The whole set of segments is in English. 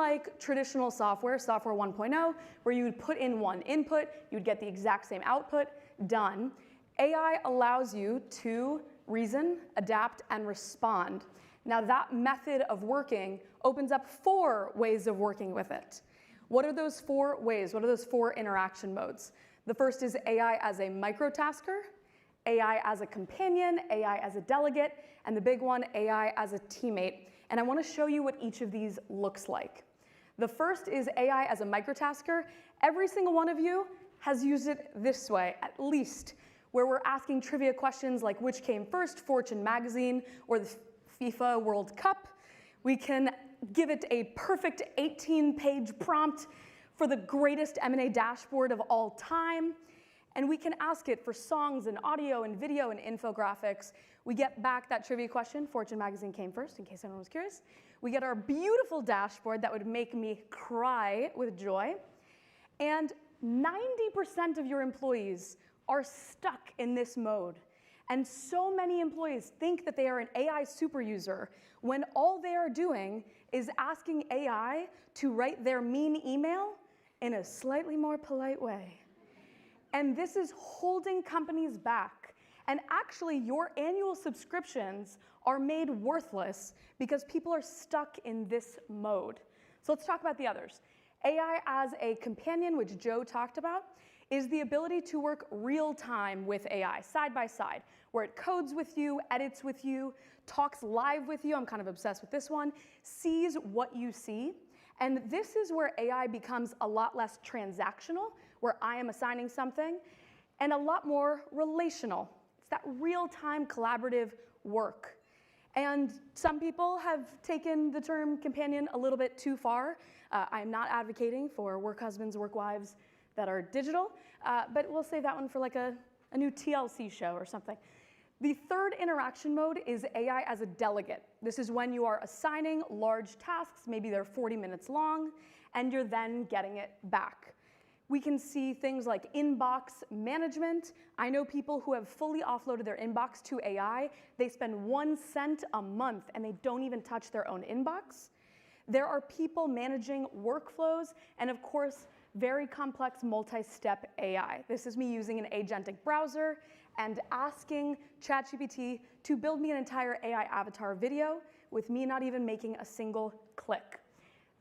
unlike traditional software, software 1.0, where you would put in one input, you would get the exact same output, done, AI allows you to reason, adapt, and respond. Now that method of working opens up 4 ways of working with it. What are those 4 ways? What are those 4 interaction modes? The first is AI as a microtasker, AI as a companion, AI as a delegate, and the big one, AI as a teammate. And I want to show you what each of these looks like. The first is AI as a microtasker. Every single one of you has used it this way, at least, where we're asking trivia questions like which came first, Fortune magazine or the FIFA World Cup. We can give it a perfect 18-page prompt for the greatest M&A dashboard of all time. And we can ask it for songs and audio and video and infographics. We get back that trivia question, Fortune magazine came first, in case anyone was curious. We get our beautiful dashboard that would make me cry with joy. And 90% of your employees are stuck in this mode. And so many employees think that they are an AI super user when all they are doing is asking AI to write their mean email in a slightly more polite way. And this is holding companies back. And actually, your annual subscriptions are made worthless because people are stuck in this mode. So let's talk about the others. AI as a companion, which Joe talked about, is the ability to work real time with AI, side by side, where it codes with you, edits with you, talks live with you. I'm kind of obsessed with this one, sees what you see. And this is where AI becomes a lot less transactional, where I am assigning something, and a lot more relational. It's that real-time collaborative work. And some people have taken the term companion a little bit too far. I'm not advocating for work husbands, work wives that are digital, but we'll save that one for like a new TLC show or something. The third interaction mode is AI as a delegate. This is when you are assigning large tasks, maybe they're 40 minutes long, and you're then getting it back. We can see things like inbox management. I know people who have fully offloaded their inbox to AI. They spend 1 cent a month and they don't even touch their own inbox. There are people managing workflows and, of course, very complex multi-step AI. This is me using an agentic browser and asking ChatGPT to build me an entire AI avatar video with me not even making a single click.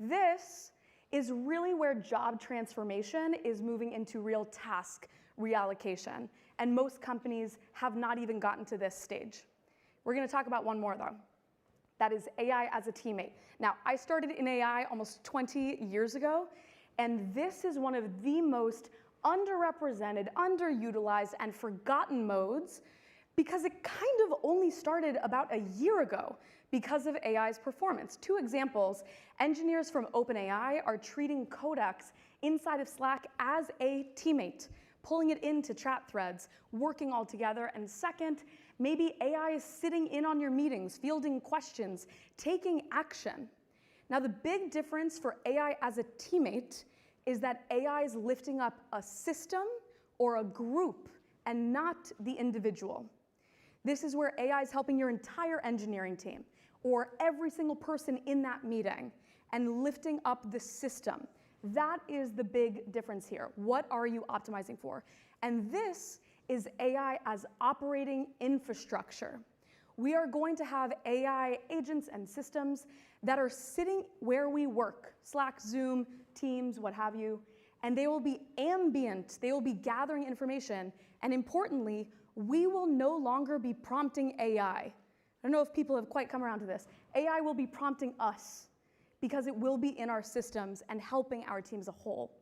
This is really where job transformation is moving into real task reallocation. And most companies have not even gotten to this stage. We're going to talk about one more, though. That is AI as a teammate. Now, I started in AI almost 20 years ago, and this is one of the most underrepresented, underutilized, and forgotten modes because it kind of only started about a year ago because of AI's performance. 2 examples, engineers from OpenAI are treating codecs inside of Slack as a teammate, pulling it into chat threads, working all together. And second, maybe AI is sitting in on your meetings, fielding questions, taking action. Now, the big difference for AI as a teammate is that AI is lifting up a system or a group and not the individual. This is where AI is helping your entire engineering team or every single person in that meeting and lifting up the system. That is the big difference here. What are you optimizing for? And this is AI as operating infrastructure. We are going to have AI agents and systems that are sitting where we work, Slack, Zoom, Teams, what have you, and they will be ambient. They will be gathering information, and importantly, we will no longer be prompting AI. I don't know if people have quite come around to this. AI will be prompting us because it will be in our systems and helping our team as a whole.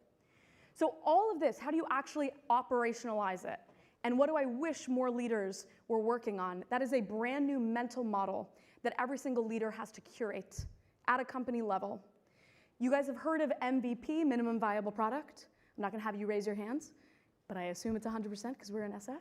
So all of this, how do you actually operationalize it? And what do I wish more leaders were working on? That is a brand new mental model that every single leader has to curate at a company level. You guys have heard of MVP, minimum viable product. I'm not going to have you raise your hands, but I assume it's 100% because we're in SF.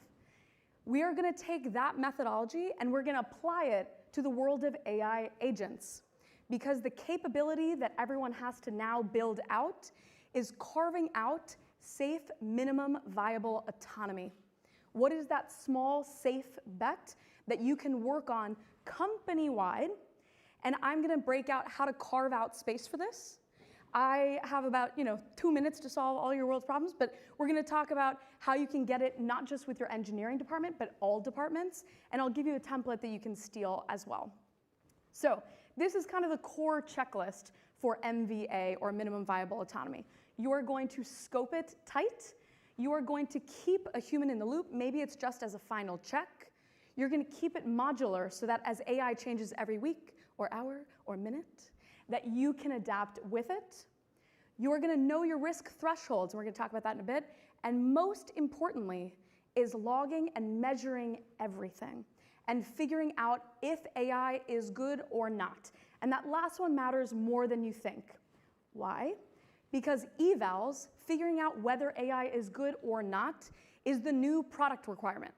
We are going to take that methodology and we're going to apply it to the world of AI agents, because the capability that everyone has to now build out is carving out safe, minimum viable autonomy. What is that small, safe bet that you can work on company-wide? And I'm going to break out how to carve out space for this. I have about 2 minutes to solve all your world's problems, but we're going to talk about how you can get it not just with your engineering department, but all departments, and I'll give you a template that you can steal as well. So this is kind of the core checklist for MVA, or minimum viable autonomy. You are going to scope it tight. You are going to keep a human in the loop. Maybe it's just as a final check. You're going to keep it modular so that as AI changes every week or hour or minute, that you can adapt with it. You're going to know your risk thresholds, and we're going to talk about that in a bit. And most importantly is logging and measuring everything and figuring out if AI is good or not. And that last one matters more than you think. Why? Because evals, figuring out whether AI is good or not, is the new product requirement.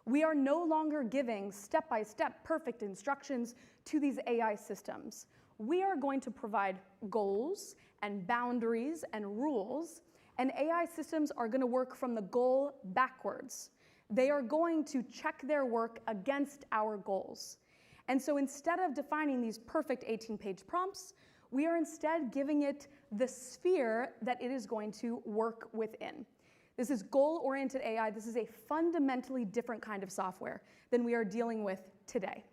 We are no longer giving step-by-step perfect instructions to these AI systems. We are going to provide goals and boundaries and rules, and AI systems are going to work from the goal backwards. They are going to check their work against our goals. And so instead of defining these perfect 18-page prompts, we are instead giving it the sphere that it is going to work within. This is goal-oriented AI. This is a fundamentally different kind of software than we are dealing with today.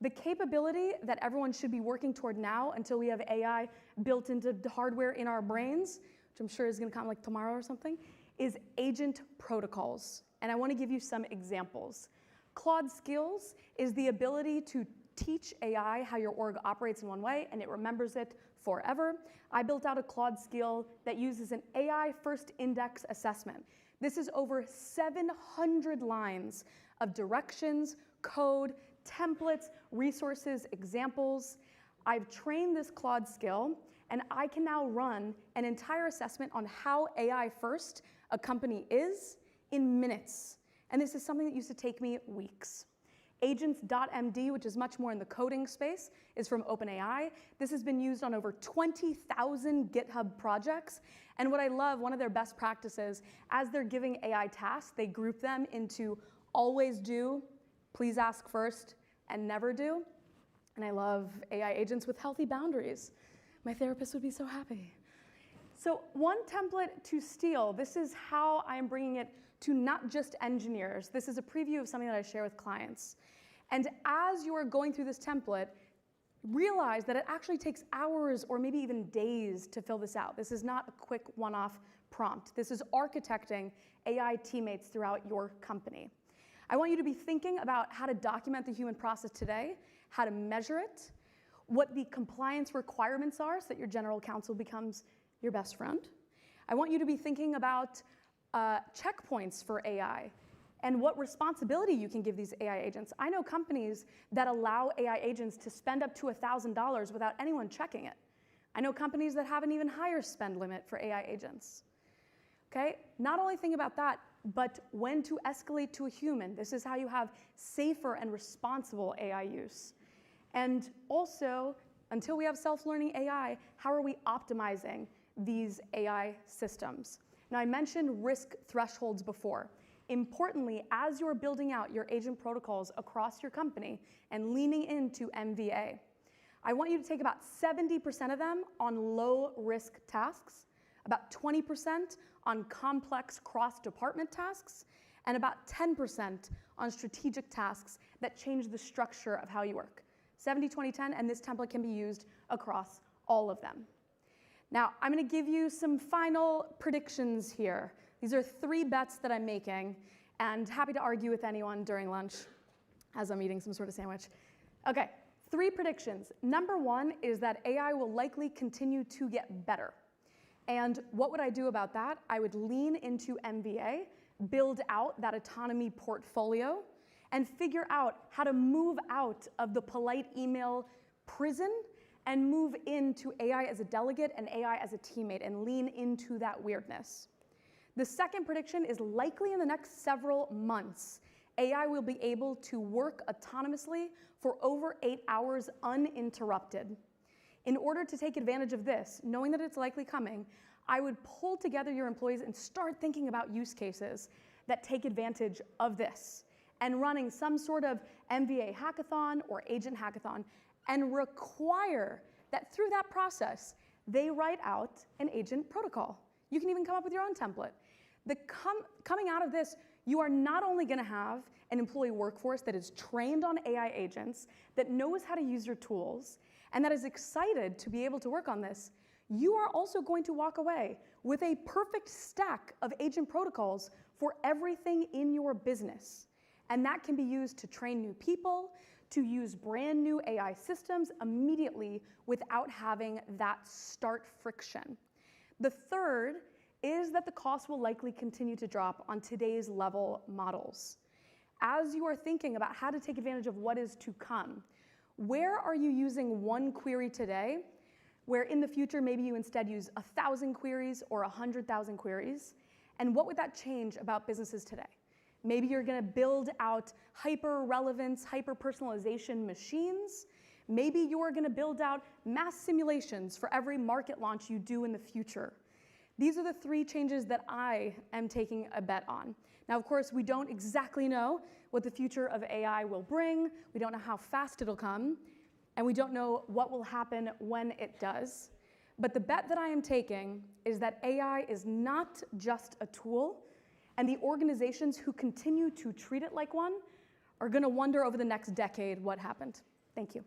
The capability that everyone should be working toward now until we have AI built into the hardware in our brains, which I'm sure is going to come like tomorrow or something, is agent protocols. And I want to give you some examples. Claude Skills is the ability to teach AI how your org operates in one way, and it remembers it forever. I built out a Claude skill that uses an AI first index assessment. This is over 700 lines of directions, code, templates, resources, examples. I've trained this Claude skill, and I can now run an entire assessment on how AI first a company is in minutes. And this is something that used to take me weeks. Agents.md, which is much more in the coding space, is from OpenAI. This has been used on over 20,000 GitHub projects. And what I love, one of their best practices, as they're giving AI tasks, they group them into always do, please ask first, and never do. And I love AI agents with healthy boundaries. My therapist would be so happy. So one template to steal, this is how I'm bringing it to not just engineers. This is a preview of something that I share with clients. And as you are going through this template, realize that it actually takes hours or maybe even days to fill this out. This is not a quick one-off prompt. This is architecting AI teammates throughout your company. I want you to be thinking about how to document the human process today, how to measure it, what the compliance requirements are so that your general counsel becomes your best friend. I want you to be thinking about checkpoints for AI and what responsibility you can give these AI agents. I know companies that allow AI agents to spend up to $1,000 without anyone checking it. I know companies that have an even higher spend limit for AI agents. Okay? Not only think about that, but when to escalate to a human. This is how you have safer and responsible AI use. And also, until we have self-learning AI, how are we optimizing these AI systems? Now, I mentioned risk thresholds before. Importantly, as you're building out your agent protocols across your company and leaning into MVA, I want you to take about 70% of them on low-risk tasks, about 20% on complex cross-department tasks, and about 10% on strategic tasks that change the structure of how you work. 70, 20, 10, and this template can be used across all of them. Now, I'm going to give you some final predictions here. These are 3 bets that I'm making, and happy to argue with anyone during lunch as I'm eating some sort of sandwich. Okay, 3 predictions. Number 1 is that AI will likely continue to get better. And what would I do about that? I would lean into MVA, build out that autonomy portfolio, and figure out how to move out of the polite email prison and move into AI as a delegate and AI as a teammate and lean into that weirdness. The second prediction is likely in the next several months, AI will be able to work autonomously for over 8 hours uninterrupted. In order to take advantage of this, knowing that it's likely coming, I would pull together your employees and start thinking about use cases that take advantage of this and running some sort of MVA hackathon or agent hackathon and require that through that process, they write out an agent protocol. You can even come up with your own template. Coming out of this, you are not only going to have an employee workforce that is trained on AI agents, that knows how to use your tools, and that is excited to be able to work on this, you are also going to walk away with a perfect stack of agent protocols for everything in your business. And that can be used to train new people, to use brand new AI systems immediately without having that start friction. The third is that the cost will likely continue to drop on today's level models. As you are thinking about how to take advantage of what is to come, where are you using one query today, where in the future maybe you instead use 1,000 queries or 100,000 queries? And what would that change about businesses today? Maybe you're going to build out hyper-relevance, hyper-personalization machines. Maybe you're going to build out mass simulations for every market launch you do in the future. These are the three changes that I am taking a bet on. Now, of course, we don't exactly know what the future of AI will bring. We don't know how fast it'll come. And we don't know what will happen when it does. But the bet that I am taking is that AI is not just a tool, and the organizations who continue to treat it like one are going to wonder over the next decade what happened. Thank you.